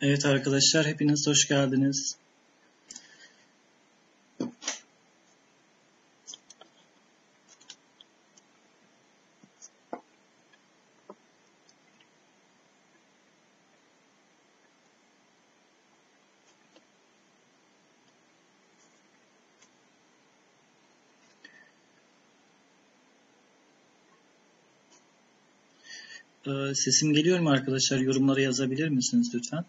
Evet arkadaşlar, hepiniz hoş geldiniz. Sesim geliyor mu arkadaşlar? Yorumlara yazabilir misiniz lütfen?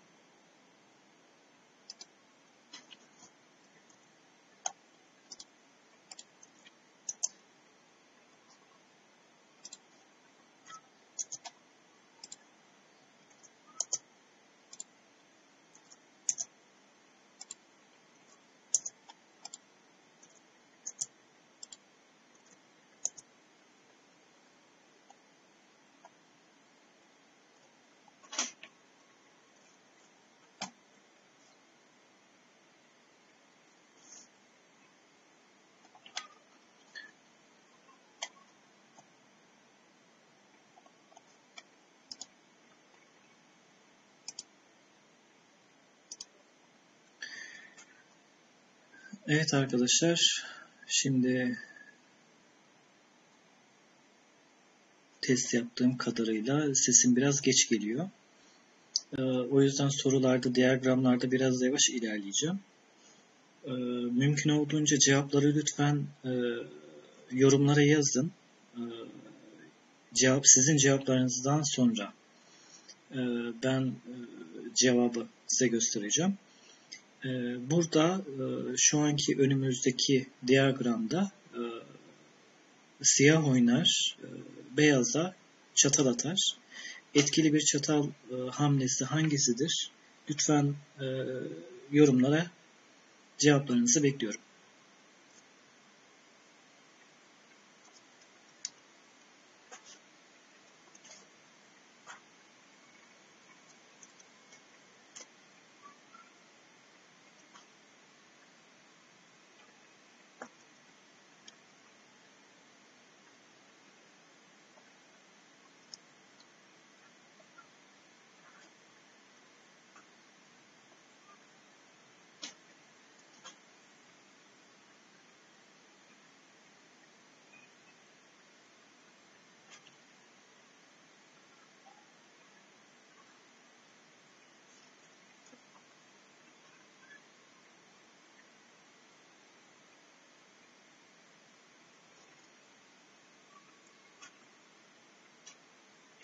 Evet arkadaşlar, şimdi test yaptığım kadarıyla sesim biraz geç geliyor. O yüzden sorularda, diyagramlarda biraz yavaş ilerleyeceğim. Mümkün olduğunca cevapları lütfen yorumlara yazın. Sizin cevaplarınızdan sonra ben cevabı size göstereceğim. Burada şu anki önümüzdeki diyagramda siyah oynar, beyaza çatal atar. Etkili bir çatal hamlesi hangisidir? Lütfen yorumlara cevaplarınızı bekliyorum.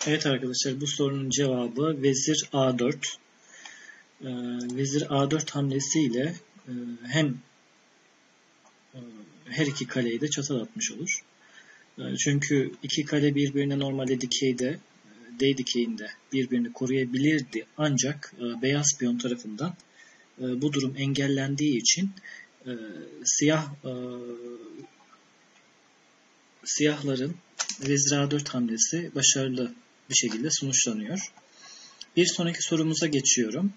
Evet arkadaşlar, bu sorunun cevabı vezir A4. Vezir A4 hamlesiyle hem her iki kaleyi de çatal atmış olur. Çünkü iki kale birbirine normalde dikeyde, D dikeyinde birbirini koruyabilirdi. Ancak beyaz piyon tarafından bu durum engellendiği için siyahların vezir A4 hamlesi başarılı bir şekilde sonuçlanıyor. Bir sonraki sorumuza geçiyorum.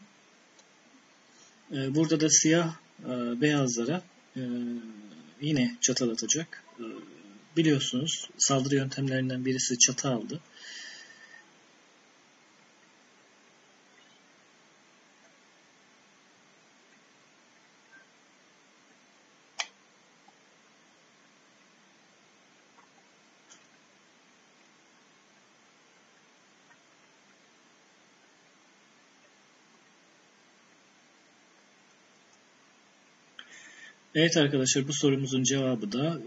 Burada da siyah beyazlara yine çatal atacak. Biliyorsunuz saldırı yöntemlerinden birisi çataldı. Evet arkadaşlar, bu sorumuzun cevabı da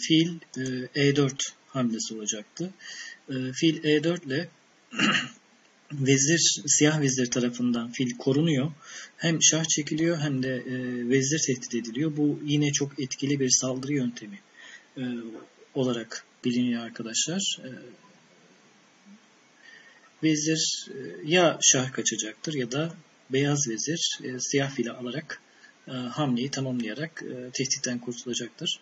fil E4 hamlesi olacaktı. Fil E4 ile siyah vezir tarafından fil korunuyor. Hem şah çekiliyor hem de vezir tehdit ediliyor. Bu yine çok etkili bir saldırı yöntemi olarak biliniyor arkadaşlar. Vezir ya şah kaçacaktır ya da beyaz vezir siyah fili alarak hamleyi tamamlayarak tehditten kurtulacaktır.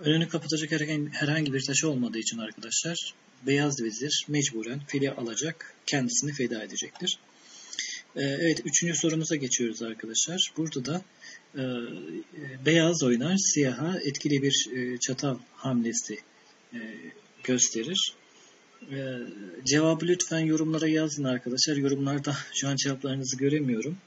Önünü kapatacak herhangi bir taş olmadığı için arkadaşlar beyaz vezir mecburen fili alacak, kendisini feda edecektir. Evet, üçüncü sorumuza geçiyoruz arkadaşlar. Burada da beyaz oynar, siyaha etkili bir çatal hamlesi gösterir. Cevabı lütfen yorumlara yazın arkadaşlar. Yorumlarda şu an cevaplarınızı göremiyorum.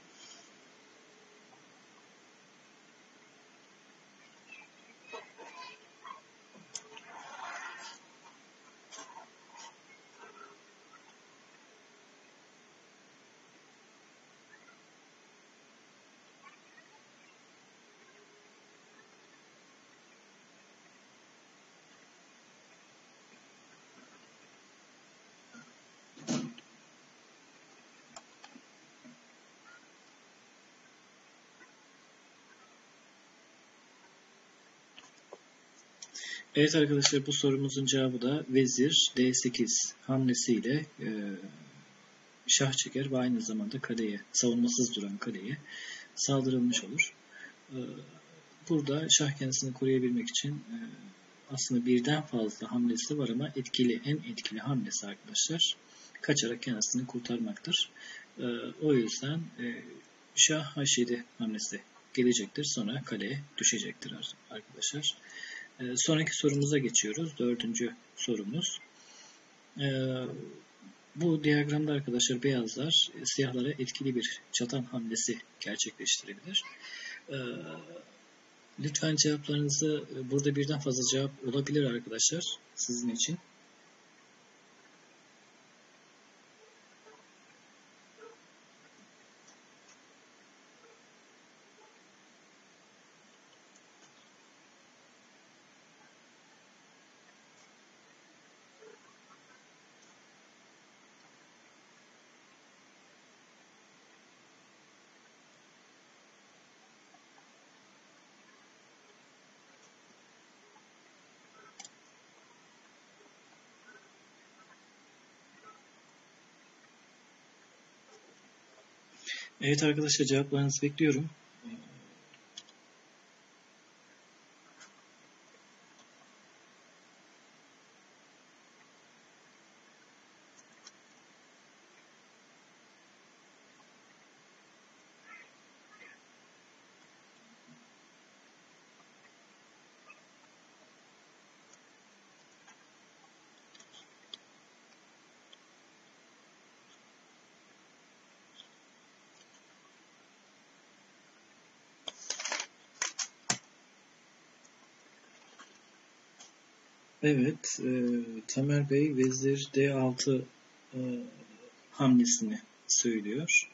Evet arkadaşlar, bu sorumuzun cevabı da vezir D8 hamlesiyle şah çeker ve aynı zamanda kaleye, savunmasız duran kaleye saldırılmış olur. Burada şah kendisini koruyabilmek için aslında birden fazla hamlesi var ama en etkili hamlesi arkadaşlar kaçarak kendisini kurtarmaktır. O yüzden şah H7 hamlesi gelecektir. Sonra kaleye düşecektir arkadaşlar. Sonraki sorumuza geçiyoruz. 4. sorumuz. Bu diyagramda arkadaşlar beyazlar siyahlara etkili bir çatan hamlesi gerçekleştirebilir. Lütfen cevaplarınızı, burada birden fazla cevap olabilir arkadaşlar sizin için. Evet arkadaşlar, cevaplarınızı bekliyorum. Evet, Tamer Bey vezir D6 hamlesini söylüyor.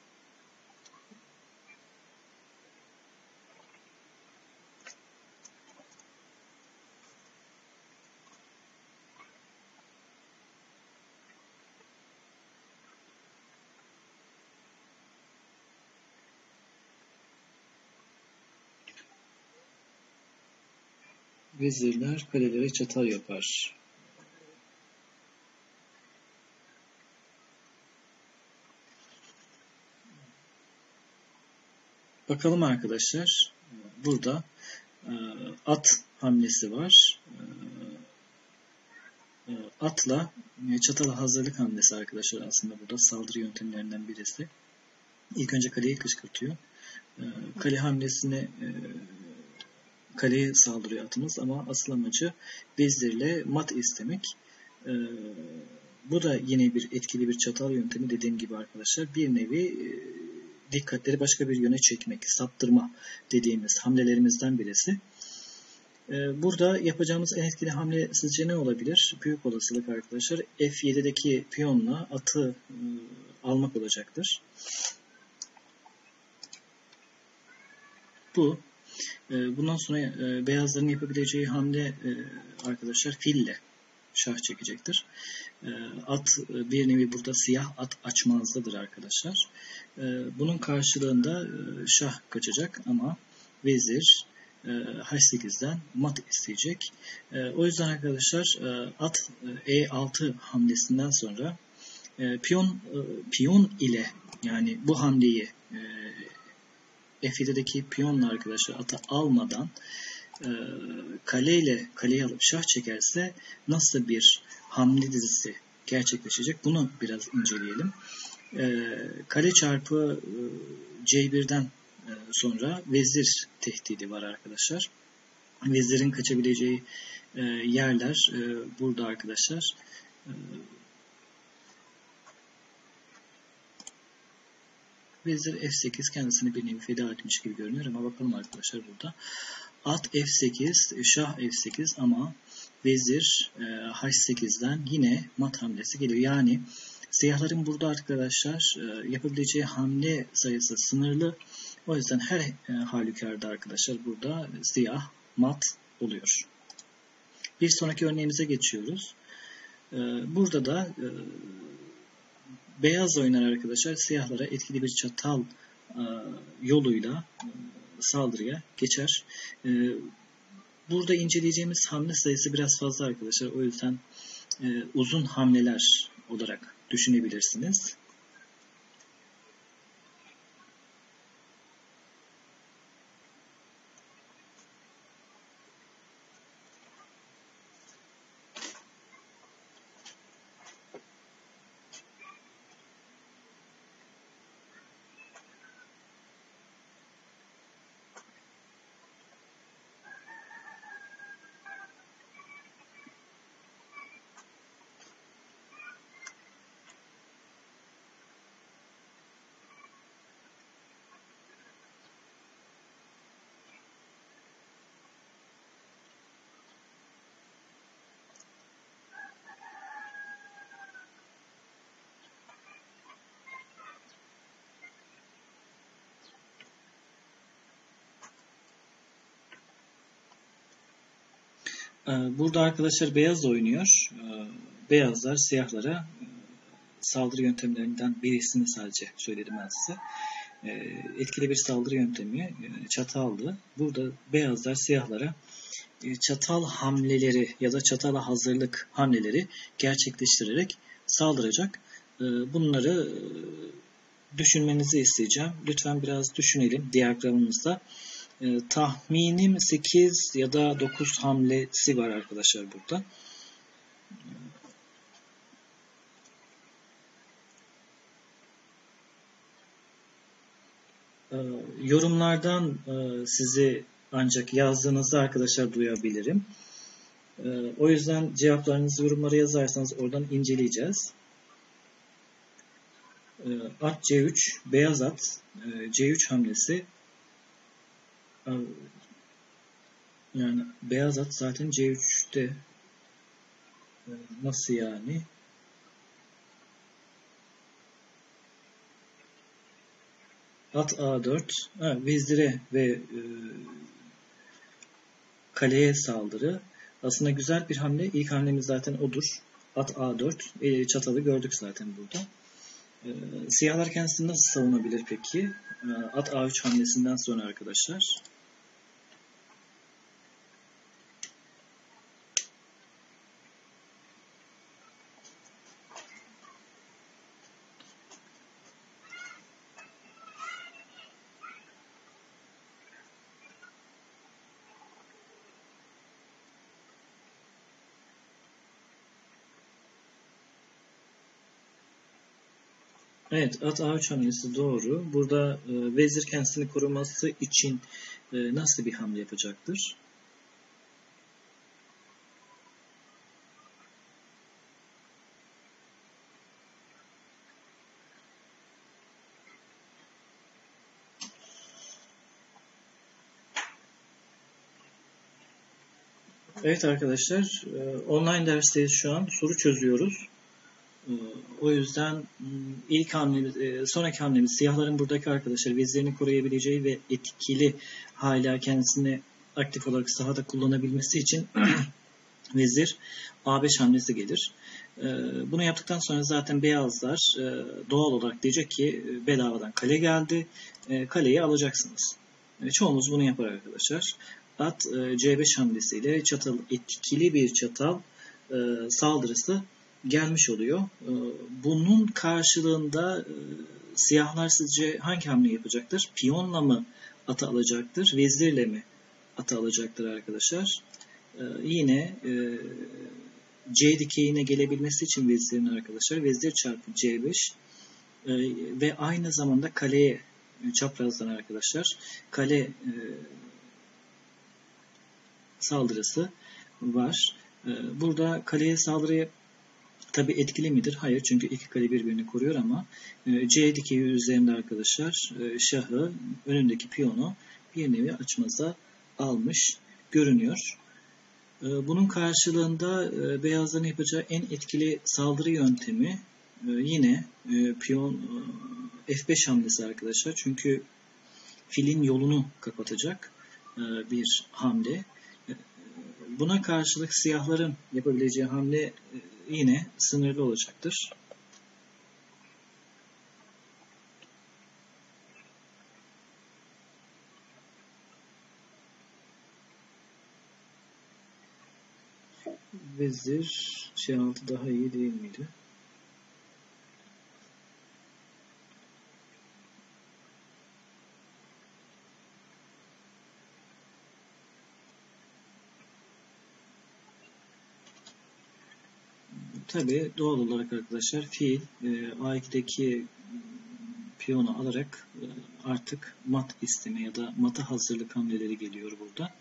Vezirler kalelere çatal yapar. Bakalım arkadaşlar, burada at hamlesi var. Atla çatala hazırlık hamlesi arkadaşlar, aslında burada saldırı yöntemlerinden birisi. İlk önce kaleyi kışkırtıyor. Kale hamlesine kaleye saldırıyor atımız ama asıl amacı vezirle mat istemek. Bu da yine bir etkili bir çatal yöntemi, dediğim gibi arkadaşlar. Bir nevi dikkatleri başka bir yöne çekmek, saptırma dediğimiz hamlelerimizden birisi. Burada yapacağımız en etkili hamle sizce ne olabilir? Büyük olasılık arkadaşlar F7'deki piyonla atı almak olacaktır. Bundan sonra beyazların yapabileceği hamle arkadaşlar fille şah çekecektir. At bir nevi burada siyah at açmazdadır arkadaşlar. Bunun karşılığında şah kaçacak ama vezir H8'den mat isteyecek. O yüzden arkadaşlar at E6 hamlesinden sonra piyon ile, yani bu hamleyi F7'deki piyonla arkadaşlar atı almadan kaleyi alıp şah çekerse nasıl bir hamle dizisi gerçekleşecek? Bunu biraz inceleyelim. Kale çarpı C1'den sonra vezir tehdidi var arkadaşlar. Vezirin kaçabileceği yerler burada arkadaşlar. Vezir F8 kendisini bir nevi feda etmiş gibi görünüyor ama bakalım arkadaşlar burada. At F8, Şah F8 ama Vezir H8'den yine mat hamlesi geliyor. Yani siyahların burada arkadaşlar yapabileceği hamle sayısı sınırlı. O yüzden her halükarda arkadaşlar burada siyah mat oluyor. Bir sonraki örneğimize geçiyoruz. Burada da beyaz oynar arkadaşlar siyahlara etkili bir çatal yoluyla saldırıya geçer. Burada inceleyeceğimiz hamle sayısı biraz fazla arkadaşlar. O yüzden uzun hamleler olarak düşünebilirsiniz. Burada arkadaşlar beyaz oynuyor. Beyazlar siyahlara saldırı yöntemlerinden birisini sadece söyledim ben size. Etkili bir saldırı yöntemi çataldı. Burada beyazlar siyahlara çatal hamleleri ya da çatala hazırlık hamleleri gerçekleştirerek saldıracak. Bunları düşünmenizi isteyeceğim. Lütfen biraz düşünelim diyagramımızda. Tahminim 8 ya da 9 hamlesi var arkadaşlar burada. Yorumlardan sizi ancak yazdığınızda arkadaşlar duyabilirim. O yüzden cevaplarınızı yorumlara yazarsanız oradan inceleyeceğiz. At C3, beyaz at C3 hamlesi. Yani beyaz at zaten C3'te. Nasıl yani? At A4, vezire ve kaleye saldırı. Aslında güzel bir hamle. İlk hamlemiz zaten odur. At A4. Çatalı gördük zaten burada. Siyahlar kendisini nasıl savunabilir peki? At A3 hamlesinden sonra arkadaşlar. Evet, at A3 hamlesi doğru. Burada vezir kendisini koruması için nasıl bir hamle yapacaktır? Evet arkadaşlar, online dersteyiz şu an. Soru çözüyoruz. O yüzden ilk hamlemiz, sonraki hamlemiz siyahların buradaki arkadaşlar vezirlerini koruyabileceği ve etkili hala kendisini aktif olarak sahada kullanabilmesi için vezir A5 hamlesi gelir. Bunu yaptıktan sonra zaten beyazlar doğal olarak diyecek ki bedavadan kale geldi, kaleyi alacaksınız. Çoğumuz bunu yapar arkadaşlar. At C5 hamlesiyle çatal, etkili bir çatal saldırısı gelmiş oluyor. Bunun karşılığında siyahlar sizce hangi hamle yapacaktır? Piyonla mı atı alacaktır? Vezirle mi atı alacaktır arkadaşlar? Yine C dikeyine gelebilmesi için vezirin arkadaşlar vezir çarpı C5 ve aynı zamanda kaleye çaprazdan arkadaşlar kale saldırısı var. Burada kaleye saldırıya Tabi etkili midir? Hayır. Çünkü iki kale birbirini koruyor ama C dikeyi üzerinde arkadaşlar şahı, önündeki piyonu bir nevi açmaza almış görünüyor. Bunun karşılığında beyazların yapacağı en etkili saldırı yöntemi yine piyon F5 hamlesi arkadaşlar. Çünkü filin yolunu kapatacak bir hamle. Buna karşılık siyahların yapabileceği hamle yine sınırlı olacaktır. Vezir C6 daha iyi değil miydi? Tabi doğal olarak arkadaşlar fiil A2'deki piyonu alarak artık mat isteme ya da mata hazırlık hamleleri geliyor burada.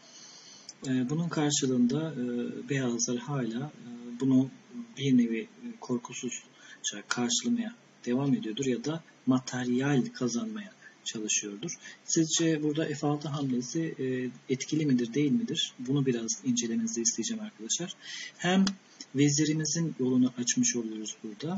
Bunun karşılığında beyazlar hala bunu bir nevi korkusuzca karşılamaya devam ediyordur ya da materyal kazanmaya çalışıyordur. Sizce burada F6 hamlesi etkili midir, değil midir? Bunu biraz incelemenizi isteyeceğim arkadaşlar. Hem vezirimizin yolunu açmış oluyoruz burada.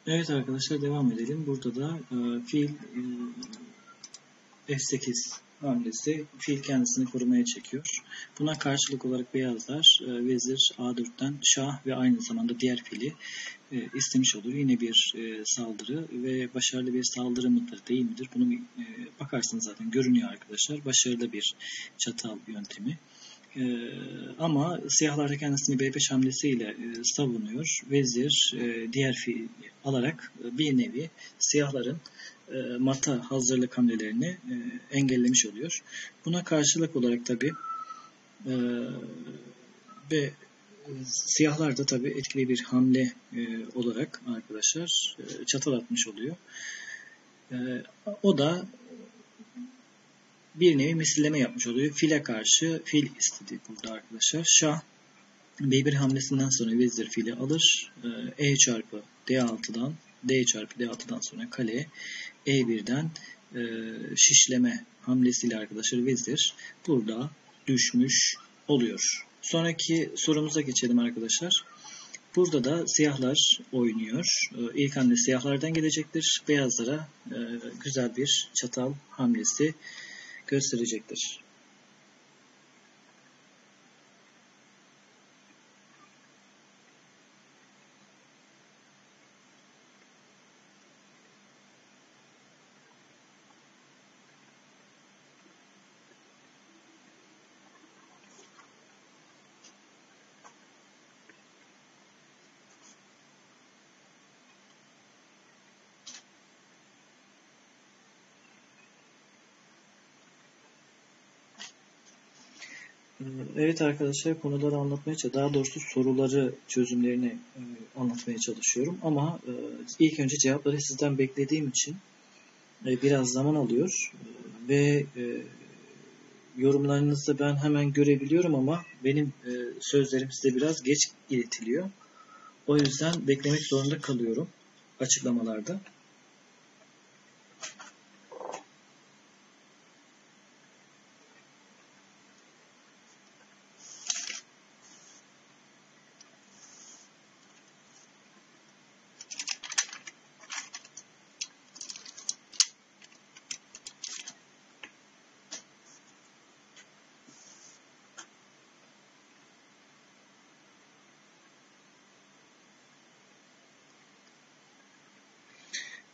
Evet arkadaşlar, devam edelim. Burada da fil F8 hamlesi fil kendisini korumaya çekiyor. Buna karşılık olarak beyazlar vezir A4'ten şah ve aynı zamanda diğer fili istemiş olur. Yine bir saldırı ve başarılı bir saldırı mıdır değil midir? Bunu bakarsınız zaten görünüyor arkadaşlar. Başarılı bir çatal yöntemi. Ama siyahlar da kendisini B5 hamlesiyle savunuyor. Vezir diğer fiili alarak bir nevi siyahların mata hazırlık hamlelerini engellemiş oluyor. Buna karşılık olarak tabi ve siyahlar da tabi etkili bir hamle olarak arkadaşlar çatal atmış oluyor. O da bir nevi misilleme yapmış oluyor. File karşı fil istedi burada arkadaşlar. Şah B1 hamlesinden sonra vezir fili alır. E çarpı D6'dan D çarpı D6'dan sonra kale E1'den şişleme hamlesiyle arkadaşlar vezir burada düşmüş oluyor. Sonraki sorumuza geçelim arkadaşlar. Burada da siyahlar oynuyor. İlk hamle siyahlardan gelecektir. Beyazlara güzel bir çatal hamlesi gösterecektir. Evet arkadaşlar, konuları anlatmaya daha doğrusu soruları, çözümlerini anlatmaya çalışıyorum. Ama ilk önce cevapları sizden beklediğim için biraz zaman alıyor ve yorumlarınızı ben hemen görebiliyorum ama benim sözlerim size biraz geç iletiliyor. O yüzden beklemek zorunda kalıyorum açıklamalarda.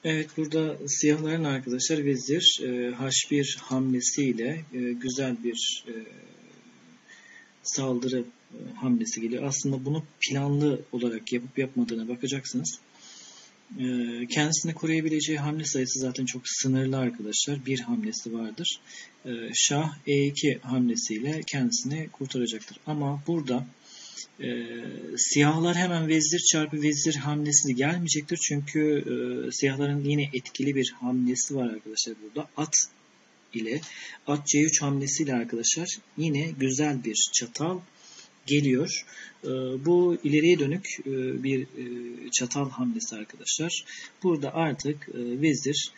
Evet, burada siyahların arkadaşlar vezir H1 hamlesiyle güzel bir saldırı hamlesi geliyor. Aslında bunu planlı olarak yapıp yapmadığına bakacaksınız. Kendisini koruyabileceği hamle sayısı zaten çok sınırlı arkadaşlar. Bir hamlesi vardır. Şah E2 hamlesiyle kendisini kurtaracaktır. Ama burada siyahlar hemen vezir çarpı vezir hamlesi gelmeyecektir. Çünkü siyahların yine etkili bir hamlesi var arkadaşlar burada. At ile at C3 hamlesiyle arkadaşlar yine güzel bir çatal geliyor. Bu ileriye dönük bir çatal hamlesi arkadaşlar. Burada artık vezir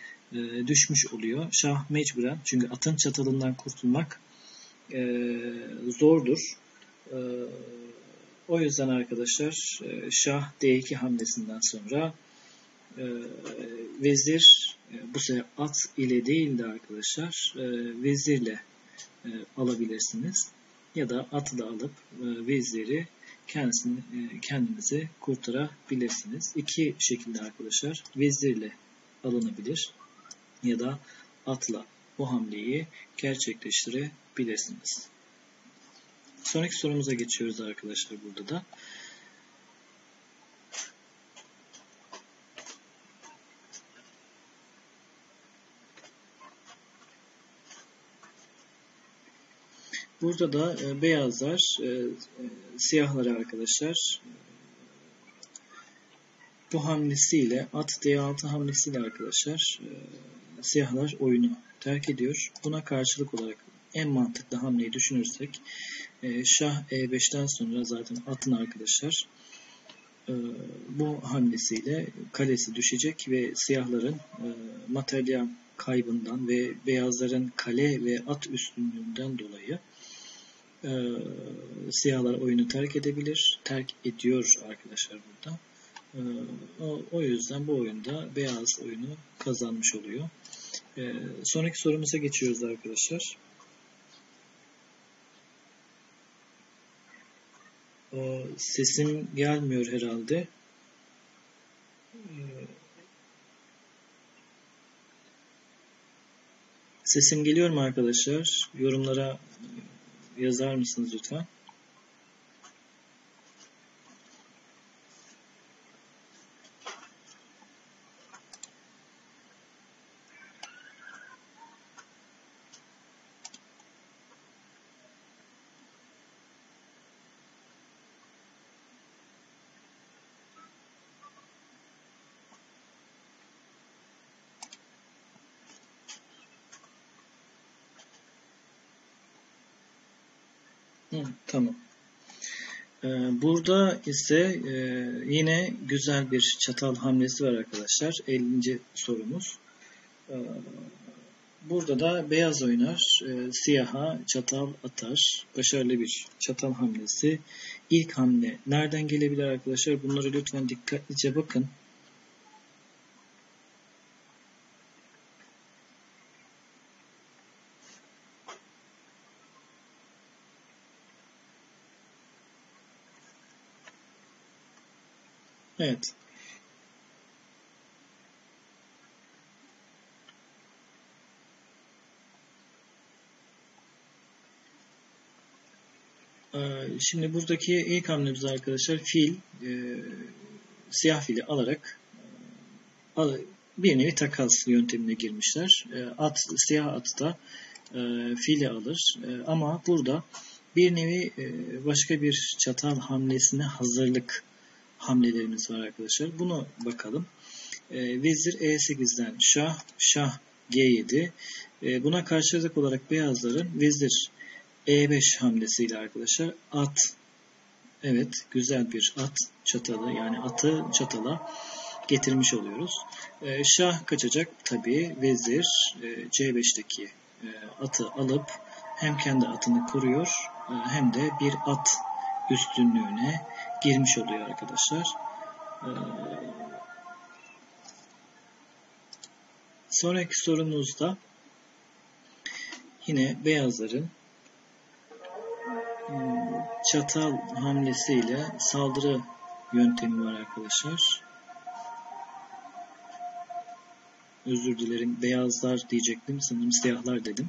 düşmüş oluyor. Şah mecburen, çünkü atın çatalından kurtulmak zordur. O yüzden arkadaşlar şah D2 hamlesinden sonra vezir bu sefer at ile değil de arkadaşlar vezirle alabilirsiniz. Ya da atı da alıp veziri kendinizi kurtarabilirsiniz. İki şekilde arkadaşlar vezirle alınabilir ya da atla bu hamleyi gerçekleştirebilirsiniz. Sonraki sorumuza geçiyoruz arkadaşlar burada da. Burada da beyazlar siyahları arkadaşlar bu hamlesiyle at D6 hamlesiyle arkadaşlar siyahlar oyunu terk ediyor. Buna karşılık olarak en mantıklı hamleyi düşünürsek şah E5'ten sonra zaten atın arkadaşlar bu hamlesiyle kalesi düşecek ve siyahların materyal kaybından ve beyazların kale ve at üstünlüğünden dolayı siyahlar oyunu terk edebilir. Terk ediyor arkadaşlar burada. O yüzden bu oyunda beyaz oyunu kazanmış oluyor. Sonraki sorumuza geçiyoruz arkadaşlar. Sesim gelmiyor herhalde. Sesim geliyor mu arkadaşlar? Yorumlara yazar mısınız lütfen? Tamam. Burada ise yine güzel bir çatal hamlesi var arkadaşlar. 50. sorumuz. Burada da beyaz oynar, siyaha çatal atar. Başarılı bir çatal hamlesi. İlk hamle nereden gelebilir arkadaşlar? Bunları lütfen dikkatlice bakın. Evet. Şimdi buradaki ilk hamlemiz arkadaşlar fil, siyah fili alarak bir nevi takas yöntemine girmişler. Siyah at da fili alır. Ama burada bir nevi başka bir çatal hamlesine hazırlık hamlelerimiz var arkadaşlar. Bunu bakalım. Vezir E8'den şah G7. Buna karşılık olarak beyazların vezir E5 hamlesiyle arkadaşlar at, evet, güzel bir at çatalı, yani atı çatala getirmiş oluyoruz. Şah kaçacak tabii, vezir C5'teki atı alıp hem kendi atını koruyor hem de bir at üstünlüğüne girmiş oluyor arkadaşlar. Sonraki sorumuzda yine beyazların çatal hamlesiyle saldırı yöntemi var arkadaşlar. Özür dilerim. Beyazlar diyecektim. Sanırım siyahlar dedim.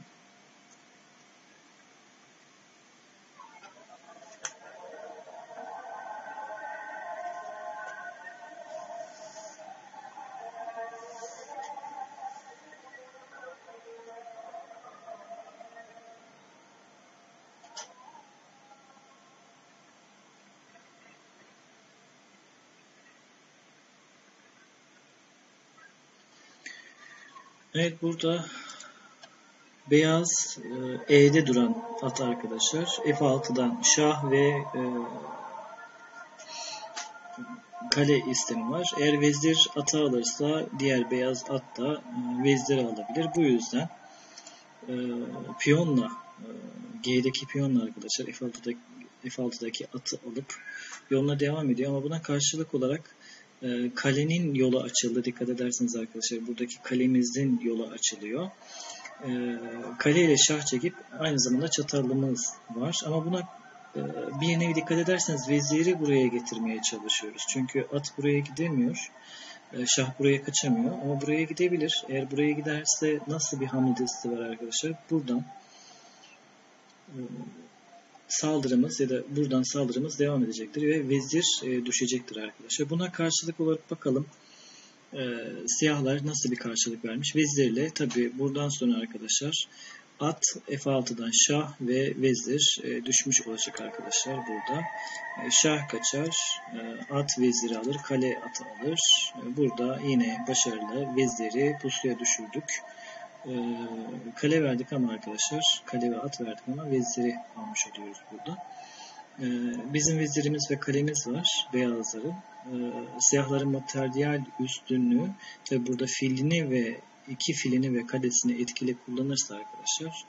Evet, burada beyaz E'de duran at arkadaşlar. F6'dan şah ve kale istemi var. Eğer vezir atı alırsa diğer beyaz at da veziri alabilir. Bu yüzden piyonla G'deki piyonla arkadaşlar F6'daki atı alıp yoluna devam ediyor. Ama buna karşılık olarak kalenin yolu açıldı. Dikkat ederseniz arkadaşlar buradaki kalemizin yolu açılıyor. Kale ile şah çekip aynı zamanda çatallımız var. Ama buna bir nevi dikkat ederseniz veziri buraya getirmeye çalışıyoruz. Çünkü at buraya gidemiyor. Şah buraya kaçamıyor. Ama buraya gidebilir. Eğer buraya giderse nasıl bir hamle dizisi var arkadaşlar? Buradan saldırımız ya da buradan saldırımız devam edecektir ve vezir düşecektir arkadaşlar. Buna karşılık olarak bakalım siyahlar nasıl bir karşılık vermiş. Vezirle tabi buradan sonra arkadaşlar at F6'dan şah ve vezir düşmüş olacak arkadaşlar burada. Şah kaçar, at veziri alır, kale atı alır. Burada yine başarılı veziri pusuya düşürdük. Kale verdik ama arkadaşlar kale ve at verdik ama veziri almış oluyoruz burada. Bizim vezirimiz ve kalemiz var beyazların. Siyahların materyal üstünlüğü tabi burada filini ve iki filini ve kalesini etkili kullanırsa arkadaşlar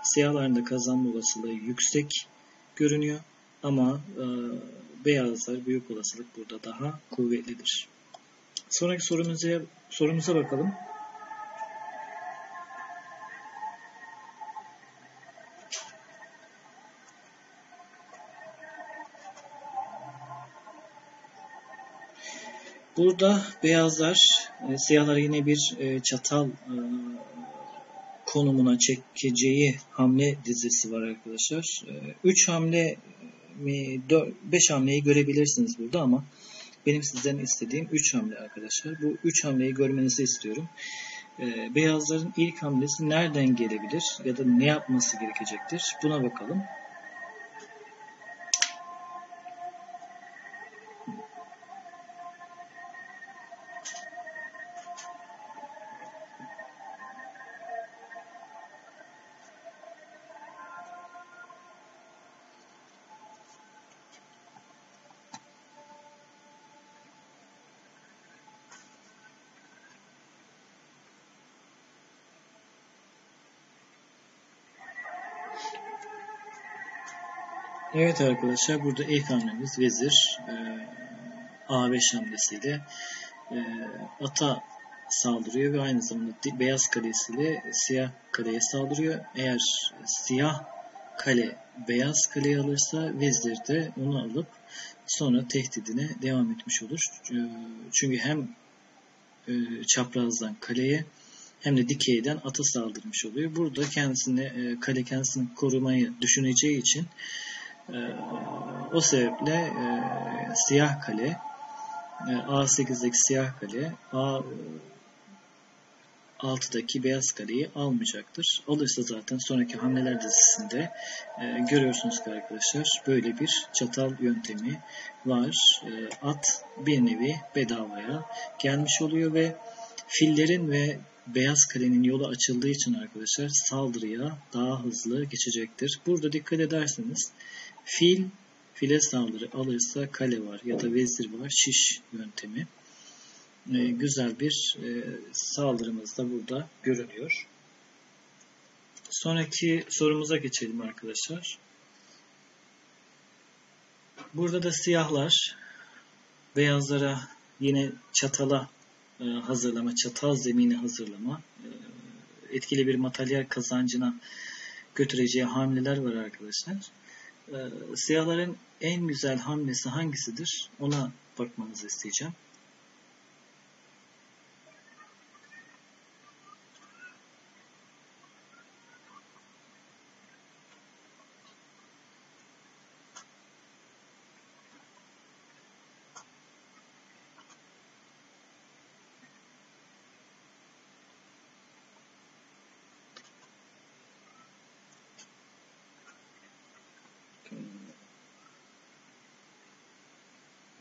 siyahların da kazanma olasılığı yüksek görünüyor ama beyazlar büyük olasılık burada daha kuvvetlidir. Sonraki sorumuza bakalım. Burada beyazlar, siyahlar yine bir çatal konumuna çekeceği hamle dizisi var arkadaşlar. 3 hamle mi 5 hamleyi görebilirsiniz burada ama benim sizden istediğim 3 hamle arkadaşlar. Bu 3 hamleyi görmenizi istiyorum. Beyazların ilk hamlesi nereden gelebilir ya da ne yapması gerekecektir? Buna bakalım. Evet arkadaşlar burada ilk hamlemiz vezir A5 hamlesiyle ata saldırıyor ve aynı zamanda beyaz kalesiyle siyah kaleye saldırıyor. Eğer siyah kale beyaz kaleyi alırsa vezir de onu alıp sonra tehdidine devam etmiş olur. Çünkü hem çaprazdan kaleye hem de dikeyden ata saldırmış oluyor. Burada kale kendisini korumayı düşüneceği için o sebeple siyah kale A8'deki siyah kale A6'daki beyaz kaleyi almayacaktır. Alırsa zaten sonraki hamleler dizisinde görüyorsunuz ki arkadaşlar böyle bir çatal yöntemi var. At bir nevi bedavaya gelmiş oluyor ve fillerin ve beyaz kalenin yolu açıldığı için arkadaşlar saldırıya daha hızlı geçecektir. Burada dikkat ederseniz file saldırı alırsa kale var ya da vezir var şiş yöntemi. Güzel bir saldırımız da burada görünüyor. Sonraki sorumuza geçelim arkadaşlar. Burada da siyahlar beyazlara yine çatala hazırlama, çatal zemini hazırlama, etkili bir materyal kazancına götüreceği hamleler var arkadaşlar. Siyahların en güzel hamlesi hangisidir? Ona bakmanızı isteyeceğim.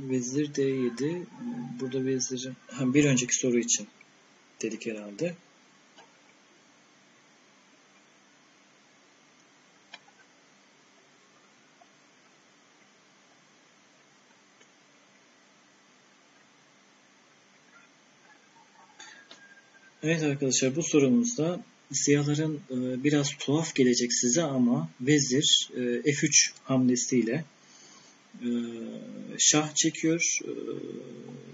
Vezir D7. Burada vezir bir önceki soru için dedik herhalde. Evet arkadaşlar, bu sorumuzda siyahların biraz tuhaf gelecek size ama vezir F3 hamlesiyle şah çekiyor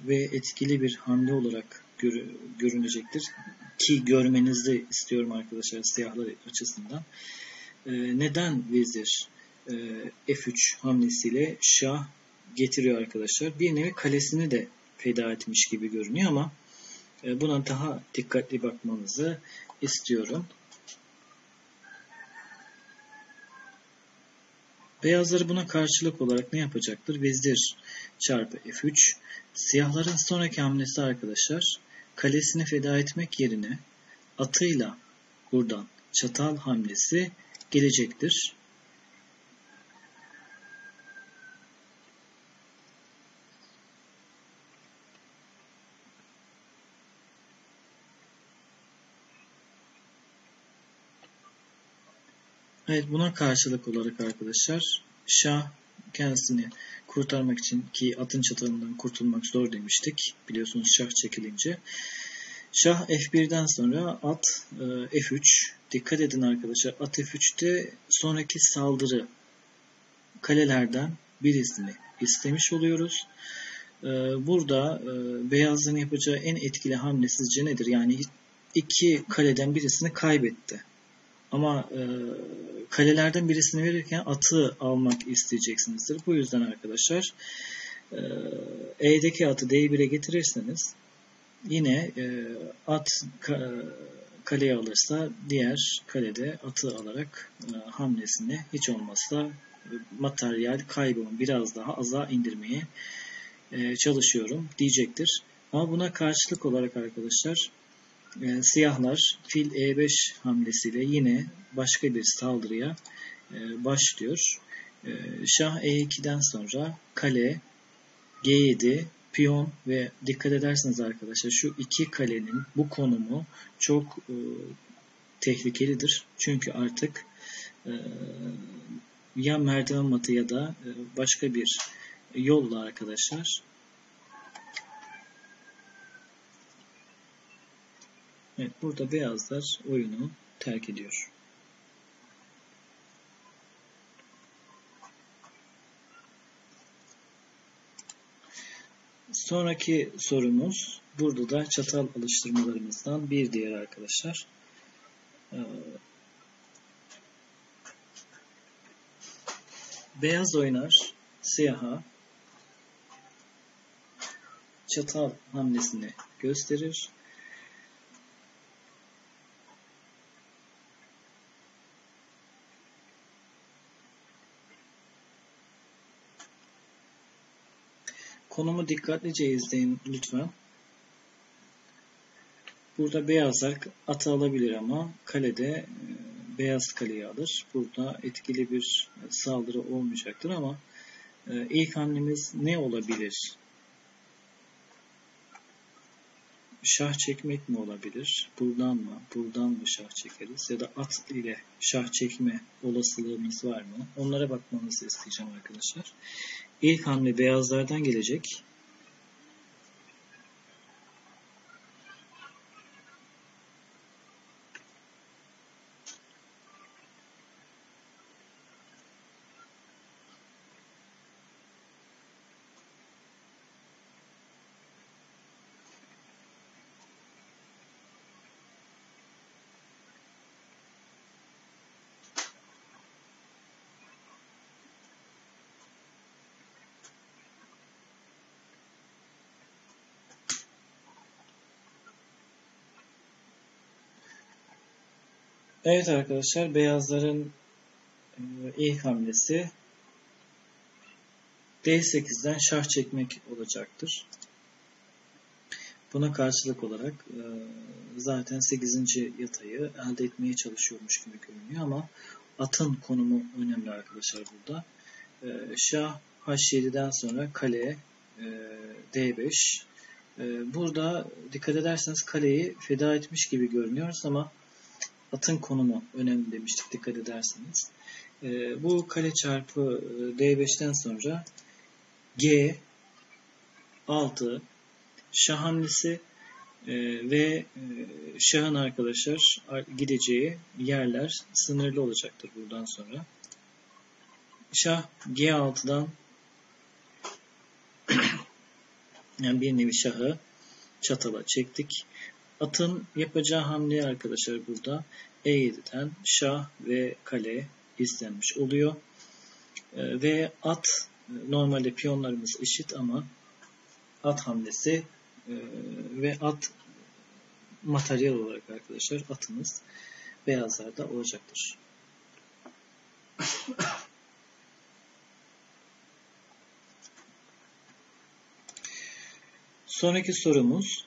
ve etkili bir hamle olarak görünecektir. Ki görmenizi istiyorum arkadaşlar siyahlar açısından. Neden vezir F3 hamlesiyle şah getiriyor arkadaşlar? Bir nevi kalesini de feda etmiş gibi görünüyor ama buna daha dikkatli bakmanızı istiyorum. Beyazları buna karşılık olarak ne yapacaktır? Vezir çarpı F3. Siyahların sonraki hamlesi arkadaşlar, kalesini feda etmek yerine atıyla buradan çatal hamlesi gelecektir. Evet, buna karşılık olarak arkadaşlar şah kendisini kurtarmak için, ki atın çatalından kurtulmak zor demiştik biliyorsunuz şah çekilince. Şah F1'den sonra at F3. Dikkat edin arkadaşlar, at F3'te sonraki saldırı kalelerden birisini istemiş oluyoruz. Burada beyazların yapacağı en etkili hamle sizce nedir? Yani iki kaleden birisini kaybetti. Ama kalelerden birisini verirken atı almak isteyeceksinizdir. Bu yüzden arkadaşlar E'deki atı D1'e getirirseniz yine at kaleye alırsa diğer kalede atı alarak hamlesini hiç olmazsa materyal kaybımı biraz daha aza indirmeye çalışıyorum diyecektir. Ama buna karşılık olarak arkadaşlar siyahlar fil E5 hamlesiyle yine başka bir saldırıya başlıyor. Şah E2'den sonra kale, G7, piyon ve dikkat ederseniz arkadaşlar şu iki kalenin bu konumu çok tehlikelidir. Çünkü artık ya merdiven matı ya da başka bir yolla arkadaşlar evet, burada beyazlar oyunu terk ediyor. Sonraki sorumuz burada da çatal alıştırmalarımızdan bir diğer arkadaşlar. Beyaz oynar siyaha çatal hamlesini gösterir. Konumu dikkatlice izleyin lütfen. Burada beyazlar atı alabilir ama kalede beyaz kaleyi alır. Burada etkili bir saldırı olmayacaktır ama ilk hamlemiz ne olabilir? Şah çekmek mi olabilir? Buradan mı? Buradan mı şah çekeriz? Ya da at ile şah çekme olasılığımız var mı? Onlara bakmanızı isteyeceğim arkadaşlar. İlk hamle beyazlardan gelecek. Evet arkadaşlar, beyazların ilk hamlesi D8'den şah çekmek olacaktır. Buna karşılık olarak zaten 8. yatayı elde etmeye çalışıyormuş gibi görünüyor ama atın konumu önemli arkadaşlar burada. Şah H7'den sonra kale D5. Burada dikkat ederseniz kaleyi feda etmiş gibi görünüyoruz ama atın konumu önemli demiştik, dikkat ederseniz. Bu kale çarpı D5'ten sonra G6 şah hamlesi ve şahın arkadaşlar gideceği yerler sınırlı olacaktır buradan sonra. Şah G6'dan yani bir nevi şahı çatala çektik. Atın yapacağı hamle arkadaşlar burada E7'den şah ve kale izlenmiş oluyor. Ve at, normalde piyonlarımız eşit ama at hamlesi ve at materyal olarak arkadaşlar atımız beyazlarda olacaktır. Sonraki sorumuz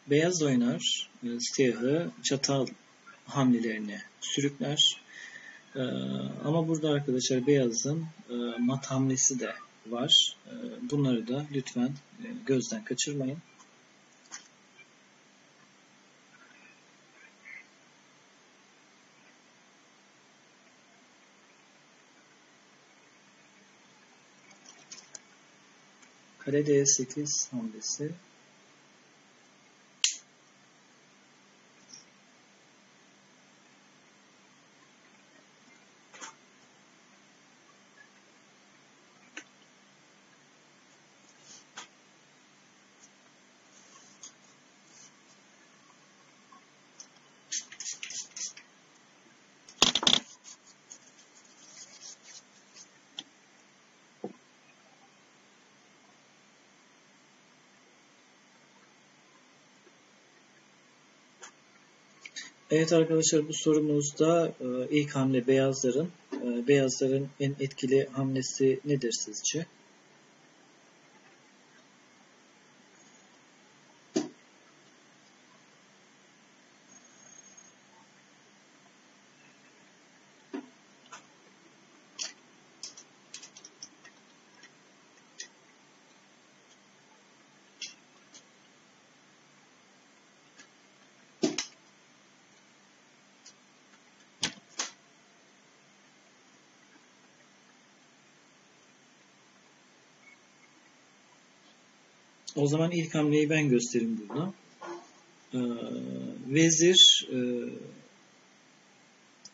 beyaz oynar, siyahı çatal hamlelerine sürükler. Ama burada arkadaşlar beyazın mat hamlesi de var. Bunları da lütfen gözden kaçırmayın. Kale D8 hamlesi. Evet arkadaşlar, bu sorumuzda ilk hamle beyazların. Beyazların en etkili hamlesi nedir sizce? O zaman ilk hamleyi ben göstereyim burada. Vezir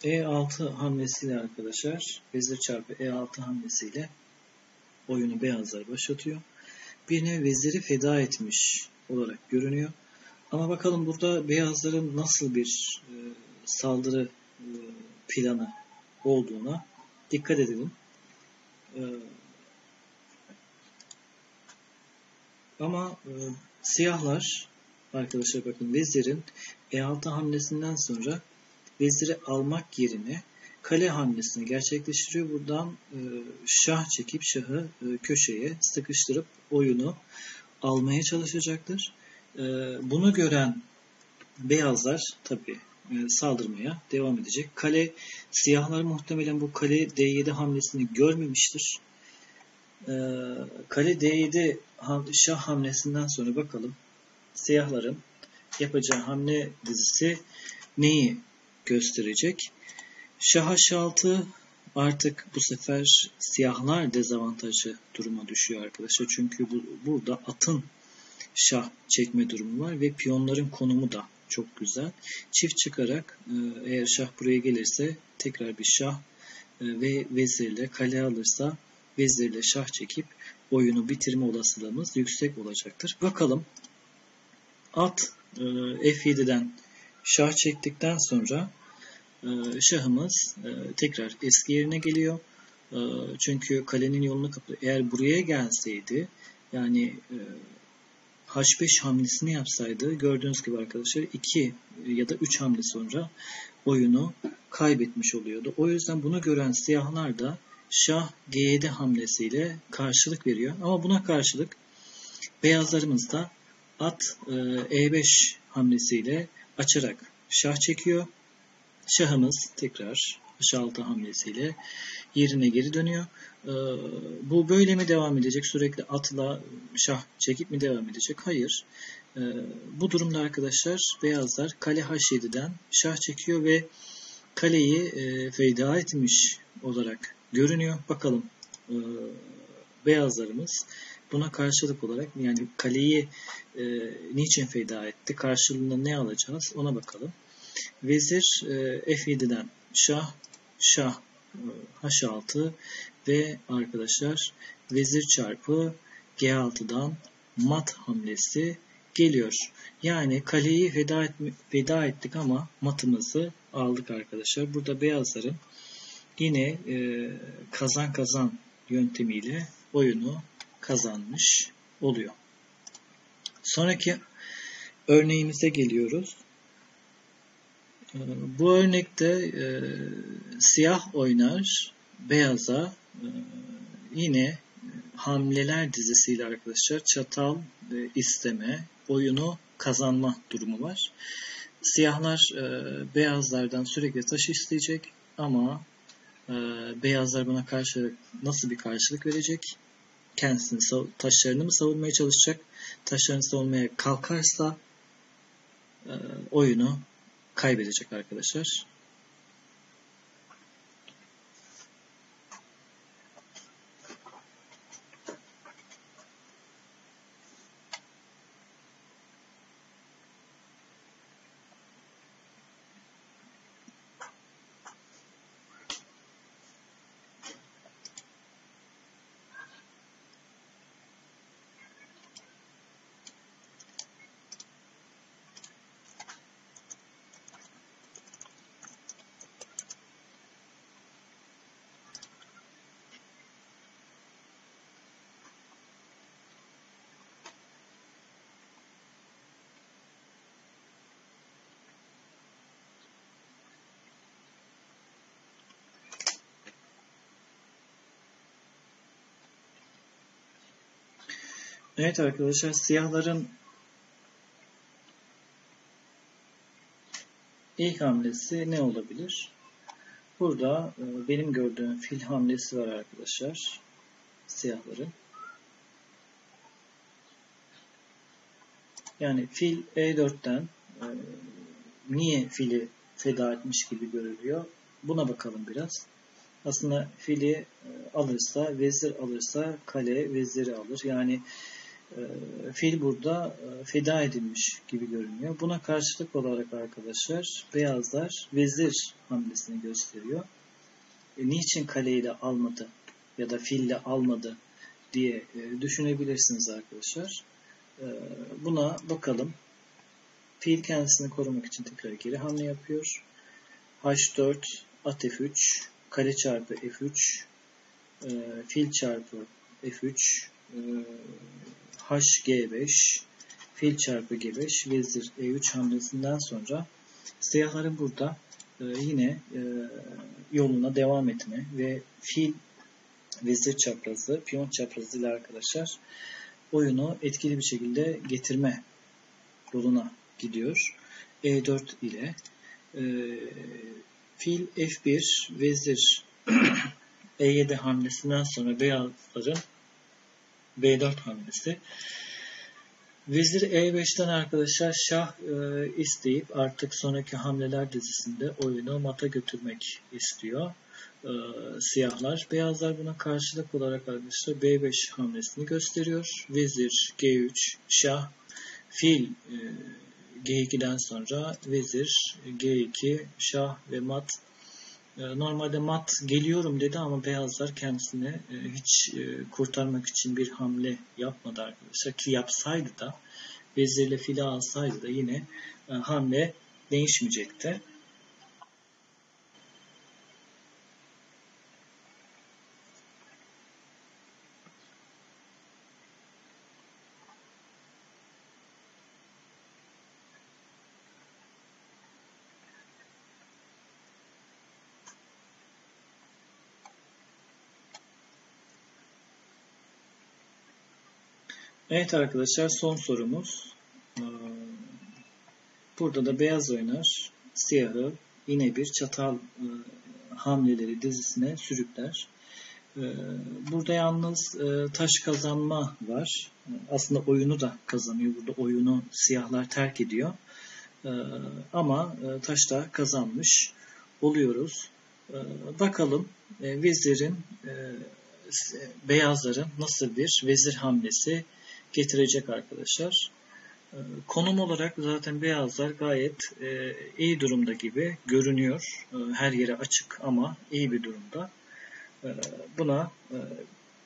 E6 hamlesiyle arkadaşlar, vezir çarpı E6 hamlesiyle oyunu beyazlar başlatıyor. Birine veziri feda etmiş olarak görünüyor. Ama bakalım burada beyazların nasıl bir saldırı planı olduğuna dikkat edelim. Ama siyahlar arkadaşlar, bakın vezirin E6 hamlesinden sonra veziri almak yerine kale hamlesini gerçekleştiriyor. Buradan şah çekip şahı köşeye sıkıştırıp oyunu almaya çalışacaktır. Bunu gören beyazlar tabii saldırmaya devam edecek. Siyahlar muhtemelen bu kale D7 hamlesini görmemiştir. Kale D7 şah hamlesinden sonra bakalım siyahların yapacağı hamle dizisi neyi gösterecek? Şah H6, artık bu sefer siyahlar dezavantajlı duruma düşüyor arkadaşlar. Çünkü burada atın şah çekme durumu var ve piyonların konumu da çok güzel. Çift çıkarak eğer şah buraya gelirse tekrar bir şah ve vezirle kale alırsa vezirle şah çekip oyunu bitirme olasılığımız yüksek olacaktır. Bakalım at F7'den şah çektikten sonra şahımız tekrar eski yerine geliyor. Çünkü kalenin yolunu kapatıyor. Eğer buraya gelseydi, yani H5 hamlesini yapsaydı, gördüğünüz gibi arkadaşlar 2 ya da 3 hamle sonra oyunu kaybetmiş oluyordu. O yüzden bunu gören siyahlar da şah G7 hamlesiyle karşılık veriyor. Ama buna karşılık beyazlarımız da at E5 hamlesiyle açarak şah çekiyor. Şahımız tekrar H6 hamlesiyle yerine geri dönüyor. Bu böyle mi devam edecek? Sürekli atla şah çekip mi devam edecek? Hayır. Bu durumda arkadaşlar beyazlar kale H7'den şah çekiyor ve kaleyi feda etmiş olarak görünüyor. Bakalım beyazlarımız buna karşılık olarak, yani kaleyi niçin feda etti? Karşılığında ne alacağız? Ona bakalım. Vezir F7'den şah H6 ve arkadaşlar vezir çarpı G6'dan mat hamlesi geliyor. Yani kaleyi feda ettik ama matımızı aldık arkadaşlar. Burada beyazların yine kazan kazan yöntemiyle oyunu kazanmış oluyor. Sonraki örneğimize geliyoruz. Bu örnekte siyah oynar, beyaza yine hamleler dizisiyle arkadaşlar çatal isteme, oyunu kazanma durumu var. Siyahlar beyazlardan sürekli taş isteyecek ama beyazlar buna karşı nasıl bir karşılık verecek? Kendisini, taşlarını mı savunmaya çalışacak? Taşlarını savunmaya kalkarsa oyunu kaybedecek arkadaşlar. Evet arkadaşlar, siyahların ilk hamlesi ne olabilir? Burada benim gördüğüm fil hamlesi var arkadaşlar. Siyahların. Yani fil E4'ten niye fili feda etmiş gibi görülüyor? Buna bakalım biraz. Aslında fili alırsa, vezir alırsa kale veziri alır. Yani fil burada feda edilmiş gibi görünüyor. Buna karşılık olarak arkadaşlar beyazlar vezir hamlesini gösteriyor. Niçin kaleyle almadı ya da fille almadı diye düşünebilirsiniz arkadaşlar. Buna bakalım. Fil kendisini korumak için tekrar geri hamle yapıyor. H4, at F3, kale çarpı F3, fil çarpı F3, H G5, fil çarpı G5, vezir E3 hamlesinden sonra siyahların burada yine yoluna devam etme ve fil vezir çaprazı, piyon çaprazı ile arkadaşlar oyunu etkili bir şekilde getirme yoluna gidiyor. E4 ile fil F1, vezir E7 hamlesinden sonra beyazların B4 hamlesi. Vezir E5'ten arkadaşlar şah isteyip artık sonraki hamleler dizisinde oyunu mata götürmek istiyor siyahlar. Beyazlar buna karşılık olarak arkadaşlar B5 hamlesini gösteriyor. Vezir G3, şah, fil G2'den sonra vezir G2, şah ve mat. Normalde mat geliyorum dedi ama beyazlar kendisine hiç kurtarmak için bir hamle yapmadı arkadaşlar. Ki yapsaydı da vezirle fili alsaydı da yine hamle değişmeyecekti. Evet arkadaşlar, son sorumuz. Burada da beyaz oynar. Siyahı yine bir çatal hamleleri dizisine sürükler. Burada yalnız taş kazanma var. Aslında oyunu da kazanıyor. Burada oyunu siyahlar terk ediyor. Ama taşta kazanmış oluyoruz. Bakalım vezirin, beyazların nasıl bir vezir hamlesi getirecek arkadaşlar. Konum olarak zaten beyazlar gayet iyi durumda gibi görünüyor. Her yere açık ama iyi bir durumda. Buna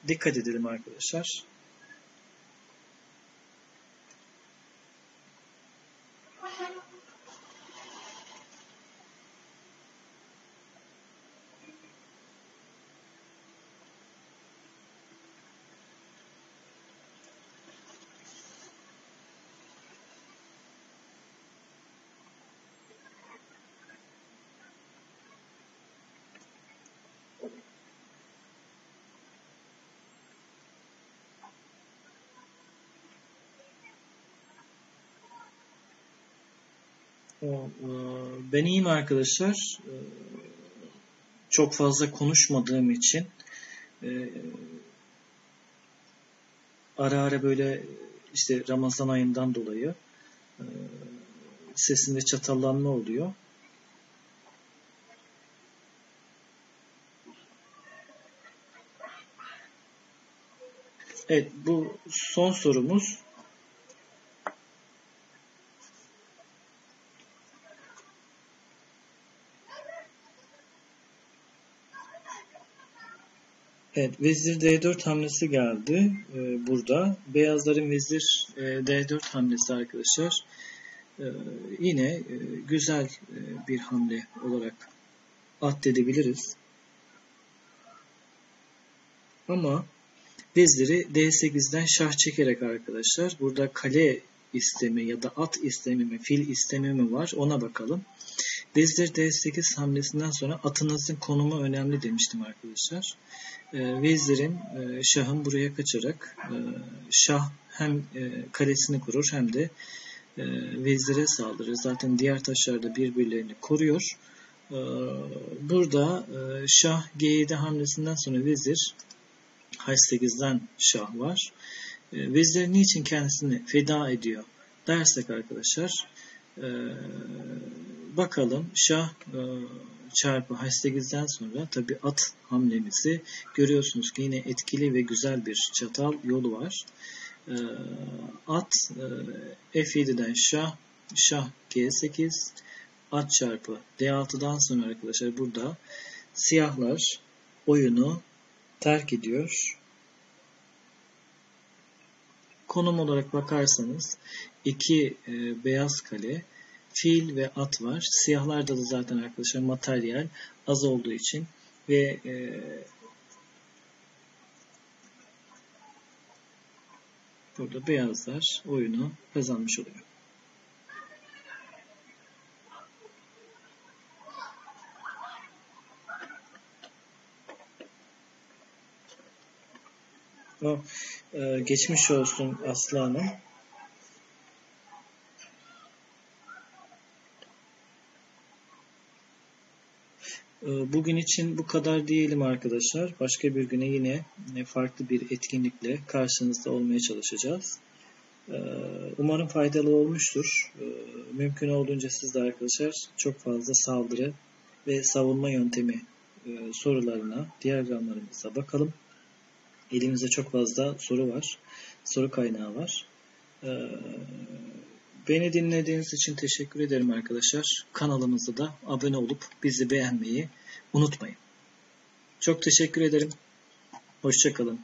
dikkat edelim arkadaşlar. Ben iyiyim arkadaşlar. Çok fazla konuşmadığım için ara ara böyle işte Ramazan ayından dolayı sesimde çatallanma oluyor. Evet, bu son sorumuz. Evet, vezir D4 hamlesi geldi burada. Beyazların vezir D4 hamlesi arkadaşlar. Yine güzel bir hamle olarak addedebiliriz. Ama veziri D8'den şah çekerek arkadaşlar. Burada kale istemi ya da at istemi mi, fil istemi mi var ona bakalım. Vezir D8 hamlesinden sonra atınızın konumu önemli demiştim arkadaşlar. Vezirin, şahın buraya kaçarak şah hem kalesini korur hem de vezire saldırır. Zaten diğer taşlar da birbirlerini koruyor. Burada şah G7 hamlesinden sonra vezir H8'den şah var. Vezir niçin kendisini feda ediyor dersek arkadaşlar, bakalım şah çarpı H8'den sonra tabi at hamlemizi görüyorsunuz ki yine etkili ve güzel bir çatal yolu var. At F7'den şah G8, at çarpı D6'dan sonra arkadaşlar burada siyahlar oyunu terk ediyor. Konum olarak bakarsanız iki beyaz kale, fil ve at var. Siyahlarda da zaten arkadaşlar materyal az olduğu için ve burada beyazlar oyunu kazanmış oluyor. Geçmiş olsun Aslı Hanım. Bugün için bu kadar diyelim arkadaşlar. Başka bir güne yine farklı bir etkinlikle karşınızda olmaya çalışacağız. Umarım faydalı olmuştur. Mümkün olduğunca siz de arkadaşlar çok fazla saldırı ve savunma yöntemi sorularına, diyagramlarımıza bakalım. Elimizde çok fazla soru var. Soru kaynağı var. Beni dinlediğiniz için teşekkür ederim arkadaşlar. Kanalımıza da abone olup bizi beğenmeyi unutmayın. Çok teşekkür ederim. Hoşça kalın.